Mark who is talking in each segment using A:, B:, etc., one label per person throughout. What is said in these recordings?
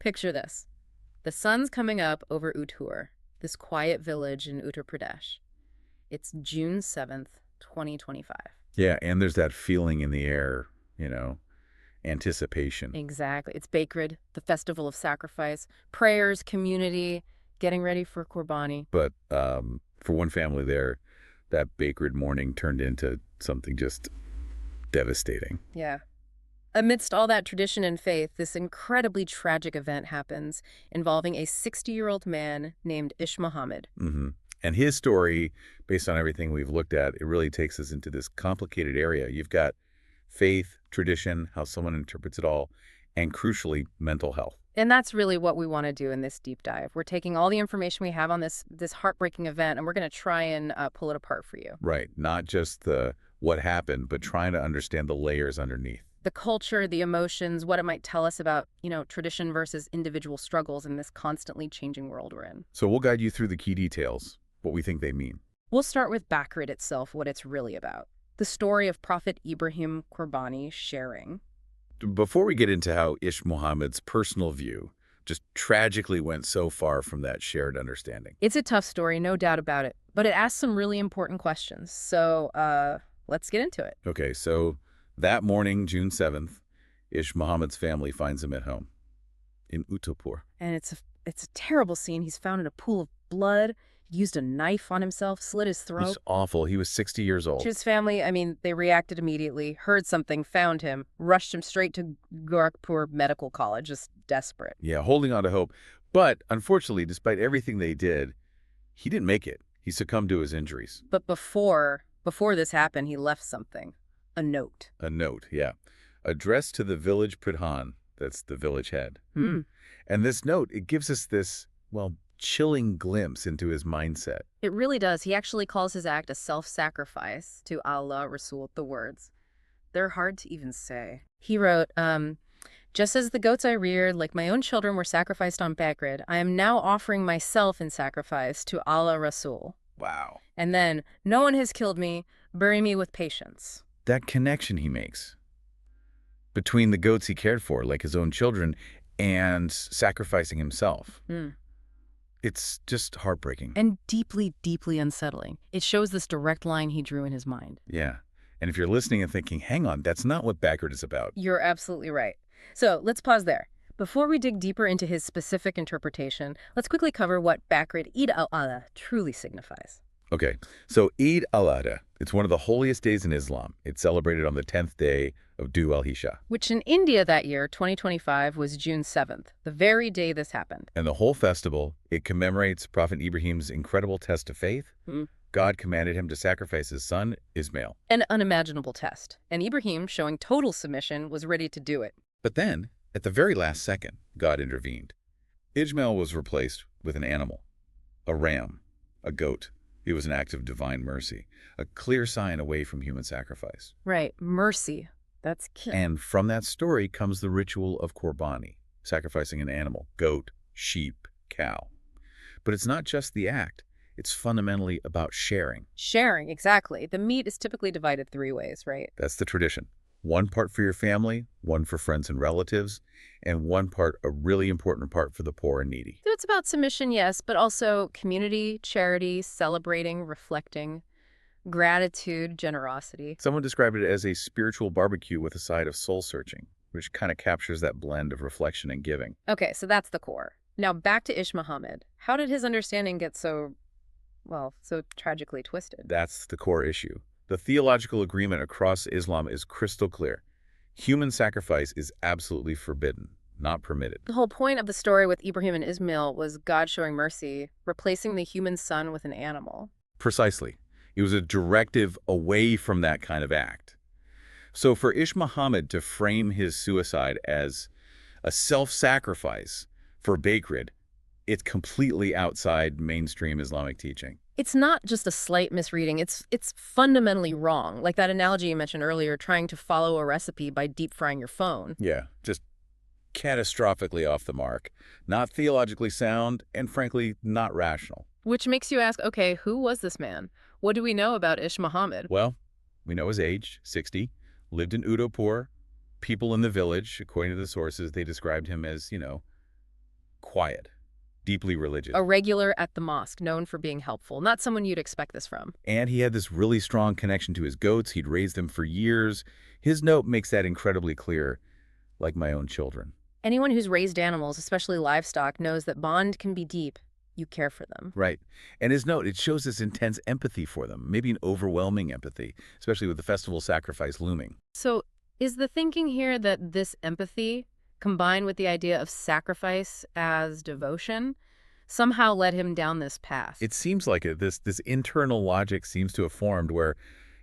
A: Picture this. The sun's coming up over Uttur, this quiet village in Uttar Pradesh. It's June 7th, 2025.
B: Yeah, and there's that feeling in the air, anticipation.
A: Exactly. It's Bakrid, the festival of sacrifice, prayers, community, getting ready for Qurbani.
B: But for one family there, that Bakrid morning turned into something just devastating.
A: Yeah. Amidst all that tradition and faith, this incredibly tragic event happens involving a 60-year-old man named Mohammad.
B: And his story, based on everything we've looked at, it really takes us into this complicated area. You've got faith, tradition, how someone interprets it all, and crucially, mental health.
A: And that's really what we want to do in this deep dive. We're taking all the information we have on this heartbreaking event, and we're going to try and pull it apart for you.
B: Right. Not just the what happened, but trying to understand the layers underneath.
A: The culture, the emotions, what it might tell us about, tradition versus individual struggles in this constantly changing world we're in.
B: So we'll guide you through the key details, what we think they mean.
A: We'll start with Bakrid itself, what it's really about. The story of Prophet Ibrahim Qurbani sharing.
B: Before we get into how Muhammad's personal view just tragically went so far from that shared understanding.
A: It's a tough story, no doubt about it, but it asks some really important questions. So let's get into it.
B: Okay, so that morning, June 7th, Muhammad's family finds him at home in Uttapur.
A: And it's a terrible scene. He's found in a pool of blood. He used a knife on himself, slit his throat.
B: It's awful. He was 60 years old.
A: His family, they reacted immediately, heard something, found him, rushed him straight to Gorakhpur Medical College, just desperate.
B: Yeah, holding on to hope. But unfortunately, despite everything they did, he didn't make it. He succumbed to his injuries.
A: But before this happened, he left something. A note.
B: A note, yeah. Addressed to the village pradhan, that's the village head. And this note, it gives us this, chilling glimpse into his mindset.
A: It really does. He actually calls his act a self-sacrifice to Allah, Rasul, the words. They're hard to even say. He wrote, just as the goats I reared, like my own children, were sacrificed on Bakrid, I am now offering myself in sacrifice to Allah, Rasul.
B: Wow.
A: And then, no one has killed me. Bury me with patience.
B: That connection he makes between the goats he cared for, like his own children, and sacrificing himself. It's just heartbreaking.
A: And deeply, deeply unsettling. It shows this direct line he drew in his mind.
B: Yeah. And if you're listening and thinking, hang on, that's not what Bakrid is about.
A: You're absolutely right. So let's pause there. Before we dig deeper into his specific interpretation, let's quickly cover what Bakrid Eid al-Adha truly signifies.
B: Okay, so Eid al-Adha, it's one of the holiest days in Islam. It's celebrated on the 10th day of Dhu al-Hijjah.
A: Which in India that year, 2025, was June 7th, the very day this happened.
B: And the whole festival, it commemorates Prophet Ibrahim's incredible test of faith. God commanded him to sacrifice his son, Ismail.
A: An unimaginable test. And Ibrahim, showing total submission, was ready to do it.
B: But then, at the very last second, God intervened. Ismail was replaced with an animal, a ram, a goat. It was an act of divine mercy, a clear sign away from human sacrifice.
A: Right, mercy. That's key.
B: And from that story comes the ritual of Qurbani, sacrificing an animal, goat, sheep, cow. But it's not just the act. It's fundamentally about sharing.
A: Sharing, exactly. The meat is typically divided 3 ways, right?
B: That's the tradition. One part for your family, one for friends and relatives, and one part, a really important part, for the poor and needy.
A: So it's about submission, yes, but also community, charity, celebrating, reflecting, gratitude, generosity.
B: Someone described it as a spiritual barbecue with a side of soul-searching, which kind of captures that blend of reflection and giving.
A: Okay, so that's the core. Now back to Muhammad. How did his understanding get so tragically twisted?
B: That's the core issue. The theological agreement across Islam is crystal clear. Human sacrifice is absolutely forbidden, not permitted.
A: The whole point of the story with Ibrahim and Ismail was God showing mercy, replacing the human son with an animal.
B: Precisely. It was a directive away from that kind of act. So for Muhammad to frame his suicide as a self-sacrifice for Bakrid, it's completely outside mainstream Islamic teaching.
A: It's not just a slight misreading. It's fundamentally wrong. Like that analogy you mentioned earlier, trying to follow a recipe by deep frying your phone.
B: Yeah, just catastrophically off the mark. Not theologically sound, and frankly, not rational.
A: Which makes you ask, okay, who was this man? What do we know about Muhammad?
B: Well, we know his age, 60, lived in Udaipur. People in the village, according to the sources, they described him as, quiet, deeply religious.
A: A regular at the mosque, known for being helpful. Not someone you'd expect this from.
B: And he had this really strong connection to his goats. He'd raised them for years. His note makes that incredibly clear, like my own children.
A: Anyone who's raised animals, especially livestock, knows that bond can be deep. You care for them.
B: Right. And his note, it shows this intense empathy for them, maybe an overwhelming empathy, especially with the festival sacrifice looming.
A: So is the thinking here that this empathy, combined with the idea of sacrifice as devotion, somehow led him down this path?
B: It seems like it. This internal logic seems to have formed where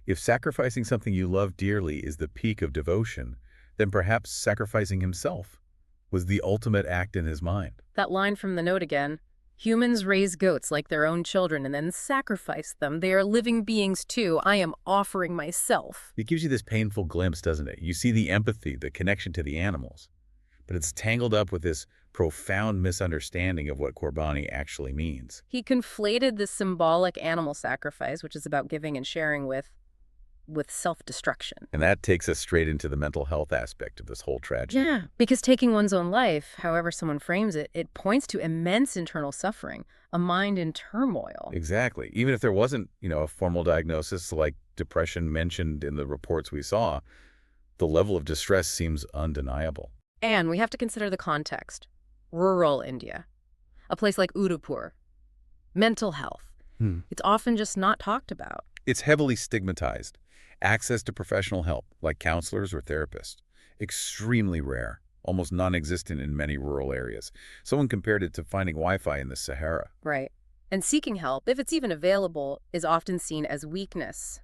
B: if sacrificing something you love dearly is the peak of devotion, then perhaps sacrificing himself was the ultimate act in his mind.
A: That line from the note again. Humans raise goats like their own children and then sacrifice them. They are living beings too. I am offering myself.
B: It gives you this painful glimpse, doesn't it? You see the empathy, the connection to the animals, but it's tangled up with this profound misunderstanding of what Qurbani actually means.
A: He conflated the symbolic animal sacrifice, which is about giving and sharing, with self-destruction.
B: And that takes us straight into the mental health aspect of this whole tragedy.
A: Yeah, because taking one's own life, however someone frames it, it points to immense internal suffering, a mind in turmoil.
B: Exactly. Even if there wasn't, a formal diagnosis like depression mentioned in the reports we saw, the level of distress seems undeniable.
A: And we have to consider the context. Rural India, a place like Udaipur, mental health. It's often just not talked about.
B: It's heavily stigmatized. Access to professional help, like counselors or therapists, extremely rare, almost non-existent in many rural areas. Someone compared it to finding Wi-Fi in the Sahara.
A: Right. And seeking help, if it's even available, is often seen as weakness,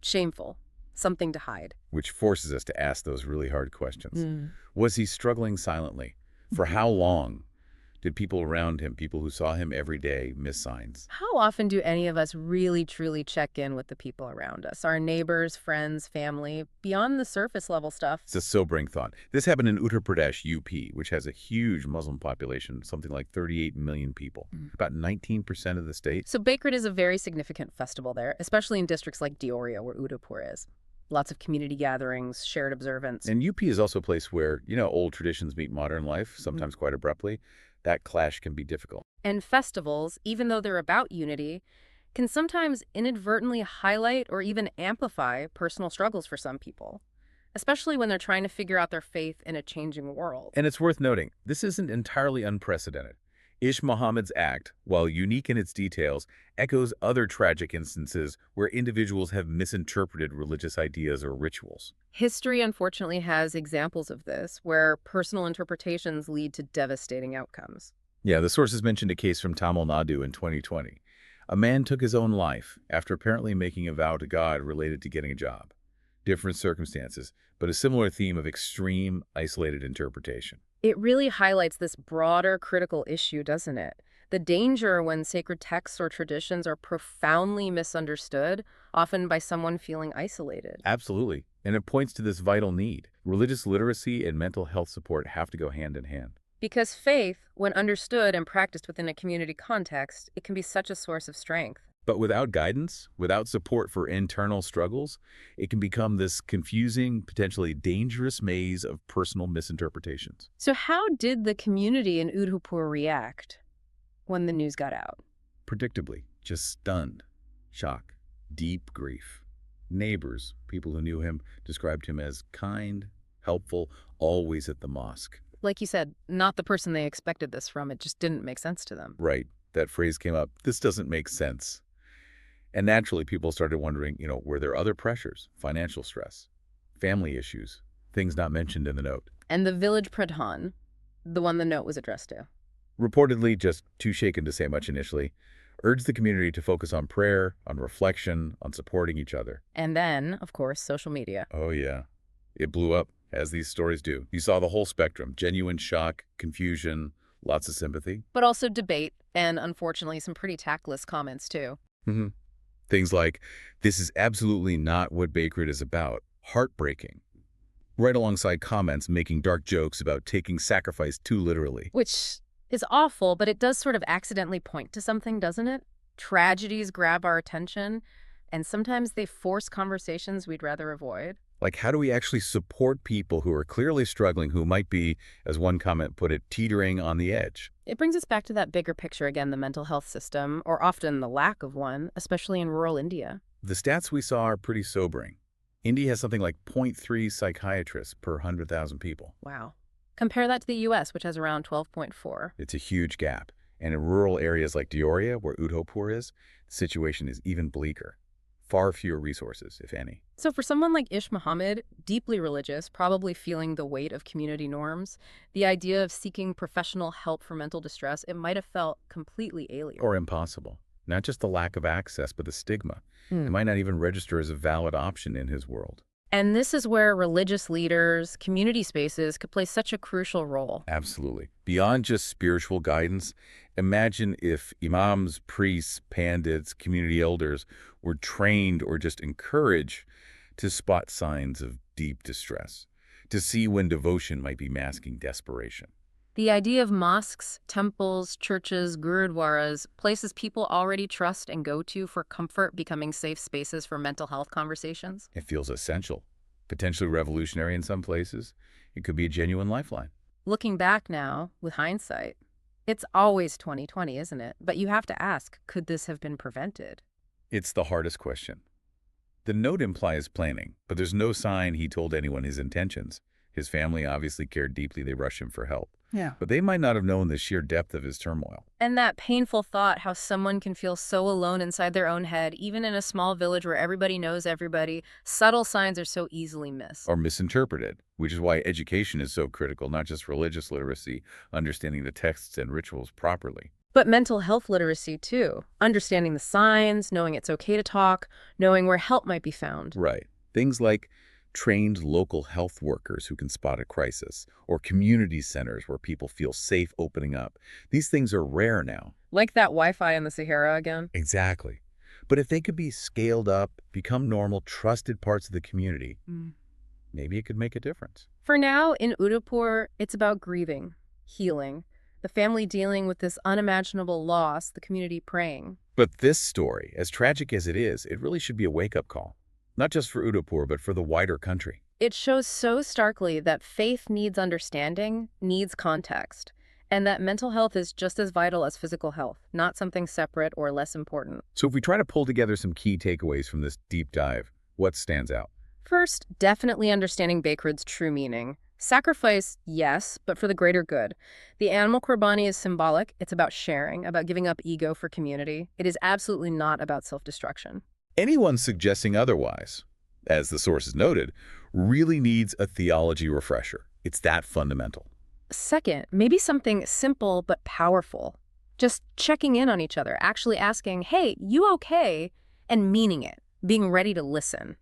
A: shameful, something to hide.
B: Which forces us to ask those really hard questions. Was he struggling silently? For how long? Did people around him, people who saw him every day, miss signs?
A: How often do any of us really, truly check in with the people around us? Our neighbors, friends, family, beyond the surface level stuff?
B: It's a sobering thought. This happened in Uttar Pradesh, UP, which has a huge Muslim population, something like 38 million people, about 19% of the state.
A: So Bakrid is a very significant festival there, especially in districts like Deoria, where Udaipur is. Lots of community gatherings, shared observance.
B: And UP is also a place where, old traditions meet modern life, sometimes quite abruptly. That clash can be difficult.
A: And festivals, even though they're about unity, can sometimes inadvertently highlight or even amplify personal struggles for some people, especially when they're trying to figure out their faith in a changing world.
B: And it's worth noting, this isn't entirely unprecedented. Mohammed's act, while unique in its details, echoes other tragic instances where individuals have misinterpreted religious ideas or rituals.
A: History, unfortunately, has examples of this, where personal interpretations lead to devastating outcomes.
B: Yeah, the sources mentioned a case from Tamil Nadu in 2020. A man took his own life after apparently making a vow to God related to getting a job. Different circumstances, but a similar theme of extreme, isolated interpretation.
A: It really highlights this broader critical issue, doesn't it? The danger when sacred texts or traditions are profoundly misunderstood, often by someone feeling isolated.
B: Absolutely. And it points to this vital need. Religious literacy and mental health support have to go hand in hand.
A: Because faith, when understood and practiced within a community context, it can be such a source of strength.
B: But without guidance, without support for internal struggles, it can become this confusing, potentially dangerous maze of personal misinterpretations.
A: So how did the community in Udaipur react when the news got out?
B: Predictably, just stunned, shock, deep grief. Neighbors, people who knew him, described him as kind, helpful, always at the mosque.
A: Like you said, not the person they expected this from. It just didn't make sense to them.
B: Right. That phrase came up. This doesn't make sense. And naturally, people started wondering, were there other pressures, financial stress, family issues, things not mentioned in the note?
A: And the village pradhan, the one the note was addressed to,
B: reportedly just too shaken to say much initially, urged the community to focus on prayer, on reflection, on supporting each other.
A: And then, of course, social media.
B: Oh, yeah. It blew up, as these stories do. You saw the whole spectrum, genuine shock, confusion, lots of sympathy.
A: But also debate, and unfortunately, some pretty tactless comments, too.
B: Things like, this is absolutely not what Bakrid is about. Heartbreaking. Right alongside comments making dark jokes about taking sacrifice too literally.
A: Which is awful, but it does sort of accidentally point to something, doesn't it? Tragedies grab our attention, and sometimes they force conversations we'd rather avoid.
B: Like, how do we actually support people who are clearly struggling, who might be, as one comment put it, teetering on the edge?
A: It brings us back to that bigger picture again, the mental health system, or often the lack of one, especially in rural India.
B: The stats we saw are pretty sobering. India has something like 0.3 psychiatrists per 100,000 people.
A: Wow. Compare that to the US, which has around 12.4.
B: It's a huge gap. And in rural areas like Deoria, where Udhopur is, the situation is even bleaker. Far fewer resources, if any.
A: So for someone like Ish Muhammad, deeply religious, probably feeling the weight of community norms, the idea of seeking professional help for mental distress, it might have felt completely alien.
B: Or impossible. Not just the lack of access, but the stigma. It might not even register as a valid option in his world.
A: And this is where religious leaders, community spaces could play such a crucial role.
B: Absolutely. Beyond just spiritual guidance, imagine if imams, priests, pandits, community elders were trained or just encouraged to spot signs of deep distress, to see when devotion might be masking desperation.
A: The idea of mosques, temples, churches, gurudwaras, places people already trust and go to for comfort becoming safe spaces for mental health conversations.
B: It feels essential, potentially revolutionary in some places. It could be a genuine lifeline.
A: Looking back now, with hindsight, it's always 2020, isn't it? But you have to ask, could this have been prevented?
B: It's the hardest question. The note implies planning, but there's no sign he told anyone his intentions. His family obviously cared deeply. They rushed him for help.
A: Yeah.
B: But they might not have known the sheer depth of his turmoil.
A: And that painful thought, how someone can feel so alone inside their own head, even in a small village where everybody knows everybody, subtle signs are so easily missed.
B: Or misinterpreted, which is why education is so critical, not just religious literacy, understanding the texts and rituals properly.
A: But mental health literacy, too. Understanding the signs, knowing it's okay to talk, knowing where help might be found.
B: Right. Things like trained local health workers who can spot a crisis, or community centers where people feel safe opening up. These things are rare now.
A: Like that Wi-Fi in the Sahara again?
B: Exactly. But if they could be scaled up, become normal, trusted parts of the community, maybe it could make a difference.
A: For now, in Udaipur, it's about grieving, healing, the family dealing with this unimaginable loss, the community praying.
B: But this story, as tragic as it is, it really should be a wake-up call. Not just for Udaipur, but for the wider country.
A: It shows so starkly that faith needs understanding, needs context, and that mental health is just as vital as physical health, not something separate or less important.
B: So if we try to pull together some key takeaways from this deep dive, what stands out?
A: First, definitely understanding Bakrid's true meaning. Sacrifice, yes, but for the greater good. The animal qurbani is symbolic. It's about sharing, about giving up ego for community. It is absolutely not about self-destruction.
B: Anyone suggesting otherwise, as the sources noted, really needs a theology refresher. It's that fundamental.
A: Second, maybe something simple but powerful. Just checking in on each other, actually asking, hey, you okay? And meaning it, being ready to listen.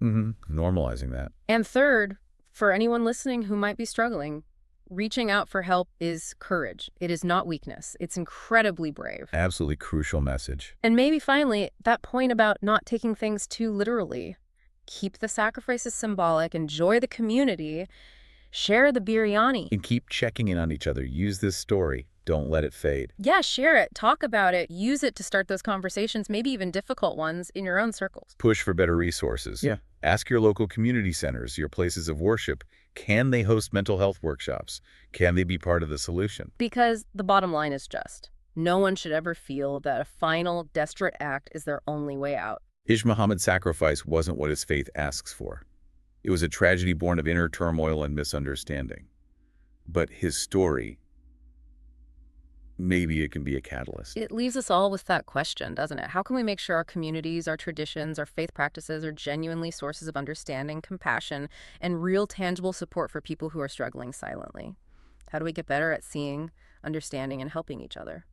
B: Normalizing that.
A: And third, for anyone listening who might be struggling, reaching out for help is courage. It is not weakness. It's incredibly brave.
B: Absolutely crucial message.
A: And maybe finally, that point about not taking things too literally. Keep the sacrifices symbolic, enjoy the community, share the biryani.
B: And keep checking in on each other. Use this story. Don't let it fade.
A: Yeah, share it, talk about it, use it to start those conversations, maybe even difficult ones, in your own circles.
B: Push for better resources. Yeah. Ask your local community centers, your places of worship. Can they host mental health workshops? Can they be part of the solution?
A: Because the bottom line is just, no one should ever feel that a final, desperate act is their only way out.
B: Ish Muhammad's sacrifice wasn't what his faith asks for. It was a tragedy born of inner turmoil and misunderstanding. But his story, maybe it can be a catalyst.
A: It leaves us all with that question, doesn't it? How can we make sure our communities, our traditions, our faith practices are genuinely sources of understanding, compassion, and real tangible support for people who are struggling silently? How do we get better at seeing, understanding, and helping each other?